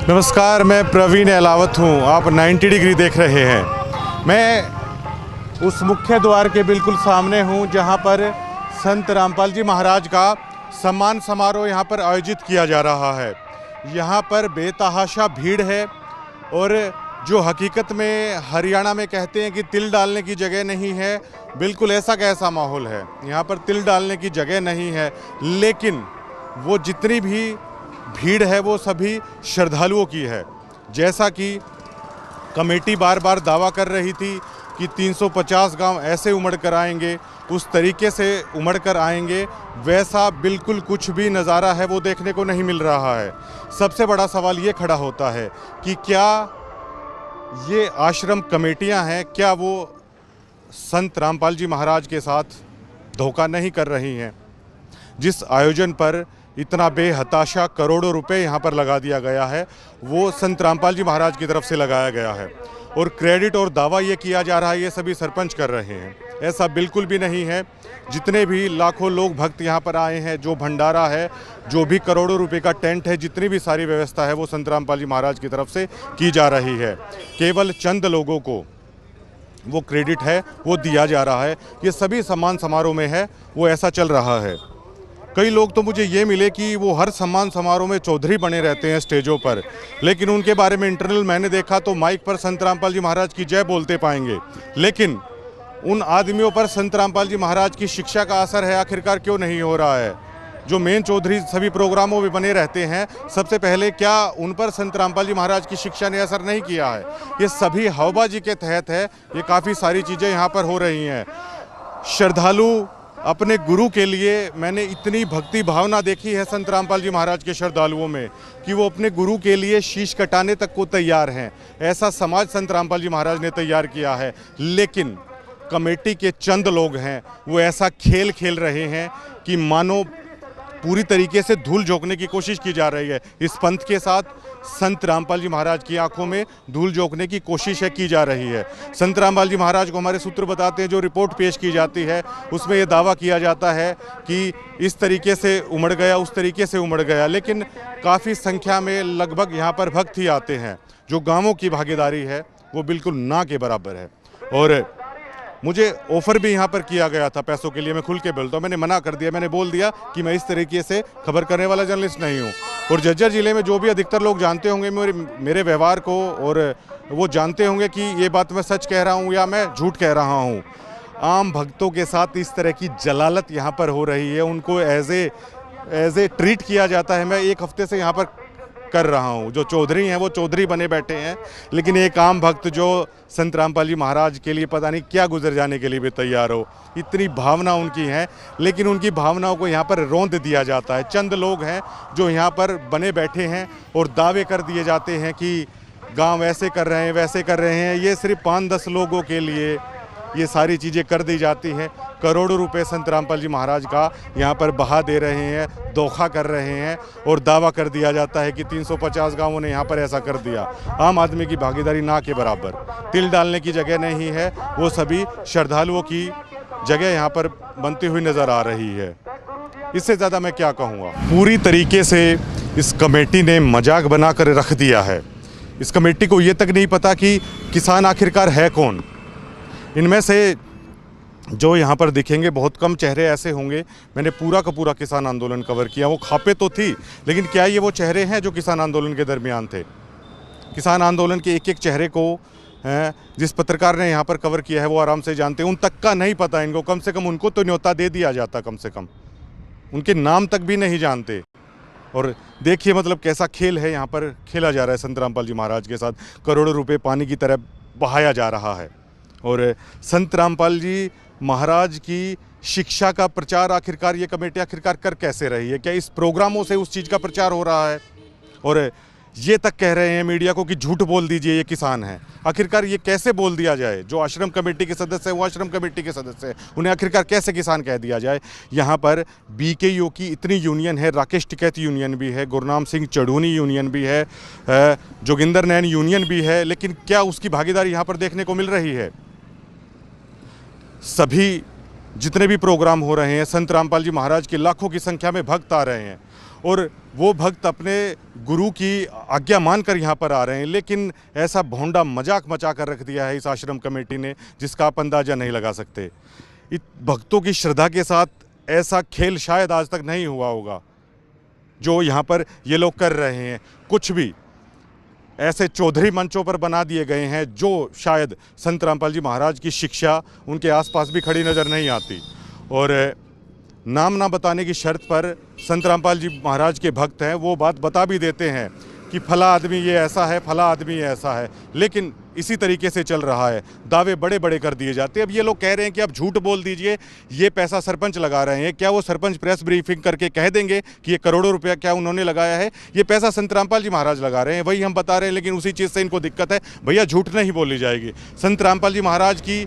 नमस्कार, मैं प्रवीण अहलावत हूँ। आप 90 डिग्री देख रहे हैं। मैं उस मुख्य द्वार के बिल्कुल सामने हूँ जहाँ पर संत रामपाल जी महाराज का सम्मान समारोह यहाँ पर आयोजित किया जा रहा है। यहाँ पर बेतहाशा भीड़ है और जो हकीकत में हरियाणा में कहते हैं कि तिल डालने की जगह नहीं है, बिल्कुल ऐसा कैसा माहौल है। यहाँ पर तिल डालने की जगह नहीं है, लेकिन वो जितनी भी भीड़ है वो सभी श्रद्धालुओं की है। जैसा कि कमेटी बार बार दावा कर रही थी कि 350 गांव ऐसे उमड़ कर आएंगे, उस तरीके से उमड़ कर आएंगे, वैसा बिल्कुल कुछ भी नज़ारा है वो देखने को नहीं मिल रहा है। सबसे बड़ा सवाल ये खड़ा होता है कि क्या ये आश्रम कमेटियां हैं, क्या वो संत रामपाल जी महाराज के साथ धोखा नहीं कर रही हैं। जिस आयोजन पर इतना बेहताशा करोड़ों रुपए यहाँ पर लगा दिया गया है, वो संत रामपाल जी महाराज की तरफ से लगाया गया है और क्रेडिट और दावा ये किया जा रहा है ये सभी सरपंच कर रहे हैं। ऐसा बिल्कुल भी नहीं है। जितने भी लाखों लोग भक्त यहाँ पर आए हैं, जो भंडारा है, जो भी करोड़ों रुपए का टेंट है, जितनी भी सारी व्यवस्था है वो संत रामपाल जी महाराज की तरफ से की जा रही है। केवल चंद लोगों को वो क्रेडिट है वो दिया जा रहा है। ये सभी सम्मान समारोह में है वो ऐसा चल रहा है। कई लोग तो मुझे ये मिले कि वो हर सम्मान समारोह में चौधरी बने रहते हैं स्टेजों पर, लेकिन उनके बारे में इंटरनल मैंने देखा तो माइक पर संत रामपाल जी महाराज की जय बोलते पाएंगे, लेकिन उन आदमियों पर संत रामपाल जी महाराज की शिक्षा का असर है आखिरकार क्यों नहीं हो रहा है। जो मेन चौधरी सभी प्रोग्रामों में बने रहते हैं, सबसे पहले क्या उन पर संत रामपाल जी महाराज की शिक्षा ने असर नहीं किया है। ये सभी हवाबाजी के तहत है, ये काफ़ी सारी चीज़ें यहाँ पर हो रही हैं। श्रद्धालु अपने गुरु के लिए, मैंने इतनी भक्ति भावना देखी है संत रामपाल जी महाराज के श्रद्धालुओं में कि वो अपने गुरु के लिए शीश कटाने तक को तैयार हैं। ऐसा समाज संत रामपाल जी महाराज ने तैयार किया है, लेकिन कमेटी के चंद लोग हैं वो ऐसा खेल खेल रहे हैं कि मानो पूरी तरीके से धूल झोंकने की कोशिश की जा रही है। इस पंथ के साथ संत रामपाल जी महाराज की आंखों में धूल झोंकने की कोशिश की जा रही है। संत रामपाल जी महाराज को हमारे सूत्र बताते हैं, जो रिपोर्ट पेश की जाती है उसमें ये दावा किया जाता है कि इस तरीके से उमड़ गया, उस तरीके से उमड़ गया, लेकिन काफ़ी संख्या में लगभग यहाँ पर भक्त ही आते हैं। जो गाँवों की भागीदारी है वो बिल्कुल ना के बराबर है। और मुझे ऑफ़र भी यहाँ पर किया गया था पैसों के लिए, मैं खुल के बोलता हूँ, मैंने मना कर दिया। मैंने बोल दिया कि मैं इस तरीके से खबर करने वाला जर्नलिस्ट नहीं हूँ। और झज्जर ज़िले में जो भी अधिकतर लोग जानते होंगे मेरे व्यवहार को, और वो जानते होंगे कि ये बात मैं सच कह रहा हूँ या मैं झूठ कह रहा हूँ। आम भक्तों के साथ इस तरह की जलालत यहाँ पर हो रही है, उनको एज ए ट्रीट किया जाता है। मैं एक हफ्ते से यहाँ पर कर रहा हूँ। जो चौधरी हैं वो चौधरी बने बैठे हैं, लेकिन एक आम भक्त जो संत रामपाल जी महाराज के लिए पता नहीं क्या गुजर जाने के लिए भी तैयार हो, इतनी भावना उनकी है, लेकिन उनकी भावनाओं को यहाँ पर रौंद दिया जाता है। चंद लोग हैं जो यहाँ पर बने बैठे हैं और दावे कर दिए जाते हैं कि गांव ऐसे कर रहे हैं, वैसे कर रहे हैं। ये सिर्फ 5-10 लोगों के लिए ये सारी चीज़ें कर दी जाती हैं। करोड़ों रुपए संत रामपाल जी महाराज का यहाँ पर बहा दे रहे हैं, धोखा कर रहे हैं और दावा कर दिया जाता है कि 350 गांवों ने यहाँ पर ऐसा कर दिया। आम आदमी की भागीदारी ना के बराबर। तिल डालने की जगह नहीं है, वो सभी श्रद्धालुओं की जगह यहाँ पर बनती हुई नज़र आ रही है। इससे ज़्यादा मैं क्या कहूँगा। पूरी तरीके से इस कमेटी ने मजाक बना कर रख दिया है। इस कमेटी को ये तक नहीं पता कि किसान आखिरकार है कौन। इनमें से जो यहाँ पर दिखेंगे बहुत कम चेहरे ऐसे होंगे। मैंने पूरा का पूरा किसान आंदोलन कवर किया। वो खापे तो थी, लेकिन क्या ये वो चेहरे हैं जो किसान आंदोलन के दरमियान थे? किसान आंदोलन के एक एक चेहरे को जिस पत्रकार ने यहाँ पर कवर किया है वो आराम से जानते हैं। उन तक का नहीं पता इनको, कम से कम उनको तो न्योता दे दिया जाता, कम से कम उनके नाम तक भी नहीं जानते। और देखिए मतलब कैसा खेल है यहाँ पर खेला जा रहा है संत रामपाल जी महाराज के साथ। करोड़ों रुपये पानी की तरह बहाया जा रहा है। और संत रामपाल जी महाराज की शिक्षा का प्रचार आखिरकार ये कमेटी आखिरकार कर कैसे रही है? क्या इस प्रोग्रामों से उस चीज़ का प्रचार हो रहा है? और ये तक कह रहे हैं मीडिया को कि झूठ बोल दीजिए, ये किसान हैं। आखिरकार ये कैसे बोल दिया जाए? जो आश्रम कमेटी के सदस्य हैं वो आश्रम कमेटी के सदस्य हैं, उन्हें आखिरकार कैसे किसान कह दिया जाए? यहाँ पर BKU की इतनी यूनियन है, राकेश टिकैत यूनियन भी है, गुरनाम सिंह चढ़ूनी यूनियन भी है, जोगिंदर नैन यूनियन भी है, लेकिन क्या उसकी भागीदारी यहाँ पर देखने को मिल रही है? सभी जितने भी प्रोग्राम हो रहे हैं, संत रामपाल जी महाराज के लाखों की संख्या में भक्त आ रहे हैं और वो भक्त अपने गुरु की आज्ञा मानकर यहाँ पर आ रहे हैं, लेकिन ऐसा भोंडा मजाक मचा कर रख दिया है इस आश्रम कमेटी ने जिसका आप अंदाज़ा नहीं लगा सकते। इन भक्तों की श्रद्धा के साथ ऐसा खेल शायद आज तक नहीं हुआ होगा जो यहाँ पर ये लोग कर रहे हैं। कुछ भी ऐसे चौधरी मंचों पर बना दिए गए हैं जो शायद संत रामपाल जी महाराज की शिक्षा उनके आसपास भी खड़ी नज़र नहीं आती। और नाम ना बताने की शर्त पर संत रामपाल जी महाराज के भक्त हैं वो बात बता भी देते हैं कि फला आदमी ये ऐसा है, फला आदमी ये ऐसा है, लेकिन इसी तरीके से चल रहा है। दावे बड़े बड़े कर दिए जाते हैं। अब ये लोग कह रहे हैं कि आप झूठ बोल दीजिए, ये पैसा सरपंच लगा रहे हैं। क्या वो सरपंच प्रेस ब्रीफिंग करके कह देंगे कि ये करोड़ों रुपया क्या उन्होंने लगाया है? ये पैसा संत रामपाल जी महाराज लगा रहे हैं, वही हम बता रहे हैं, लेकिन उसी चीज़ से इनको दिक्कत है। भैया झूठ नहीं बोली जाएगी। संत रामपाल जी महाराज की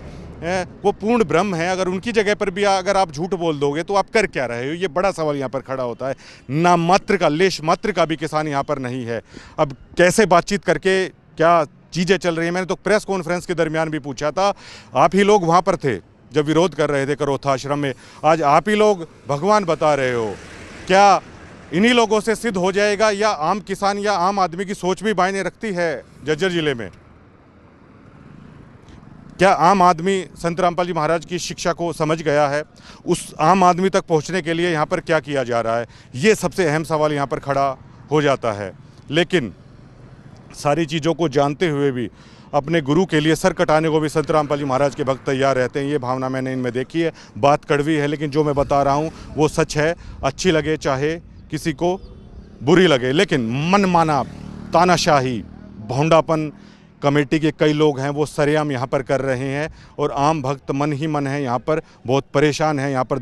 वो पूर्ण ब्रह्म है, अगर उनकी जगह पर भी अगर आप झूठ बोल दोगे तो आप कर क्या रहे हो? ये बड़ा सवाल यहाँ पर खड़ा होता है। नाम मात्र का, लेश मात्र का भी किसान यहाँ पर नहीं है। अब कैसे बातचीत करके क्या चीज़ें चल रही हैं? मैंने तो प्रेस कॉन्फ्रेंस के दरमियान भी पूछा था, आप ही लोग वहाँ पर थे जब विरोध कर रहे थे करोथा आश्रम में, आज आप ही लोग भगवान बता रहे हो। क्या इन्हीं लोगों से सिद्ध हो जाएगा या आम किसान या आम आदमी की सोच भी मायने रखती है झज्जर जिले में? क्या आम आदमी संत रामपाल जी महाराज की शिक्षा को समझ गया है? उस आम आदमी तक पहुंचने के लिए यहाँ पर क्या किया जा रहा है? ये सबसे अहम सवाल यहाँ पर खड़ा हो जाता है। लेकिन सारी चीज़ों को जानते हुए भी अपने गुरु के लिए सर कटाने को भी संत रामपाल जी महाराज के भक्त तैयार रहते हैं। ये भावना मैंने इनमें देखी है। बात कड़वी है, लेकिन जो मैं बता रहा हूँ वो सच है। अच्छी लगे चाहे किसी को बुरी लगे, लेकिन मनमाना तानाशाही भोंडापन कमेटी के कई लोग हैं वो सरेआम यहाँ पर कर रहे हैं। और आम भक्त मन ही मन है यहाँ पर बहुत परेशान है। यहाँ पर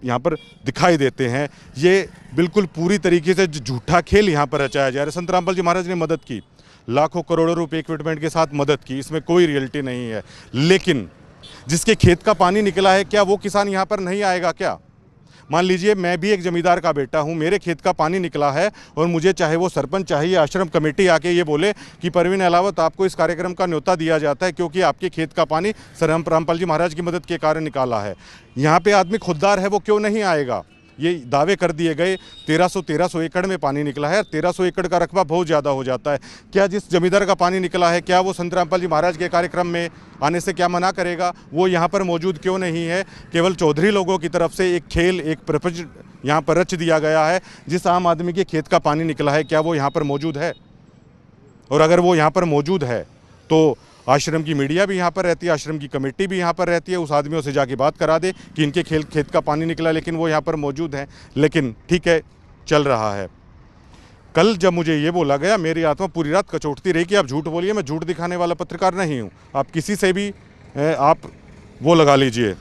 यहाँ पर दिखाई देते हैं। ये बिल्कुल पूरी तरीके से झूठा खेल यहाँ पर रचाया जा रहा है। संत रामपाल जी महाराज ने मदद की, लाखों करोड़ों रुपए इक्विपमेंट के साथ मदद की, इसमें कोई रियलिटी नहीं है। लेकिन जिसके खेत का पानी निकला है, क्या वो किसान यहाँ पर नहीं आएगा क्या? मान लीजिए मैं भी एक जमींदार का बेटा हूं, मेरे खेत का पानी निकला है और मुझे चाहे वो सरपंच चाहिए आश्रम कमेटी आके ये बोले कि परवीन अहलावत आपको इस कार्यक्रम का न्योता दिया जाता है क्योंकि आपके खेत का पानी सर रामपाल जी महाराज की मदद के कारण निकाला है। यहाँ पे आदमी खुददार है, वो क्यों नहीं आएगा? ये दावे कर दिए गए 1300 एकड़ में पानी निकला है। 1300 एकड़ का रकबा बहुत ज़्यादा हो जाता है। क्या जिस जमींदार का पानी निकला है, क्या वो संत रामपाल जी महाराज के कार्यक्रम में आने से क्या मना करेगा? वो यहाँ पर मौजूद क्यों नहीं है? केवल चौधरी लोगों की तरफ से एक खेल, एक प्रपंच यहाँ पर रच दिया गया है। जिस आम आदमी के खेत का पानी निकला है, क्या वो यहाँ पर मौजूद है? और अगर वो यहाँ पर मौजूद है तो आश्रम की मीडिया भी यहाँ पर रहती है, आश्रम की कमेटी भी यहाँ पर रहती है। उस आदमियों से जाके बात करा दे कि इनके खेत का पानी निकला, लेकिन वो यहाँ पर मौजूद हैं। लेकिन ठीक है, चल रहा है। कल जब मुझे ये बोला गया, मेरी आत्मा पूरी रात कचोटती रही कि आप झूठ बोलिए। मैं झूठ दिखाने वाला पत्रकार नहीं हूँ। आप किसी से भी आप वो लगा लीजिए।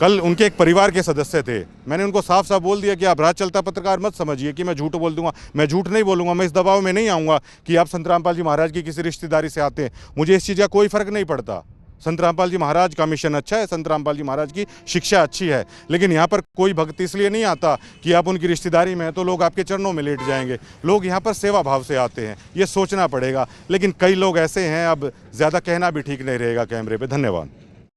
कल उनके एक परिवार के सदस्य थे, मैंने उनको साफ साफ बोल दिया कि आप रात चलता पत्रकार मत समझिए कि मैं झूठ बोल दूंगा। मैं झूठ नहीं बोलूंगा। मैं इस दबाव में नहीं आऊँगा कि आप संत रामपाल जी महाराज की किसी रिश्तेदारी से आते हैं। मुझे इस चीज़ का कोई फ़र्क नहीं पड़ता। संत रामपाल जी महाराज का मिशन अच्छा है, संत रामपाल जी महाराज की शिक्षा अच्छी है, लेकिन यहाँ पर कोई भक्त इसलिए नहीं आता कि आप उनकी रिश्तेदारी में हैं तो लोग आपके चरणों में लेट जाएंगे। लोग यहाँ पर सेवा भाव से आते हैं, ये सोचना पड़ेगा। लेकिन कई लोग ऐसे हैं, अब ज़्यादा कहना भी ठीक नहीं रहेगा कैमरे पे। धन्यवाद।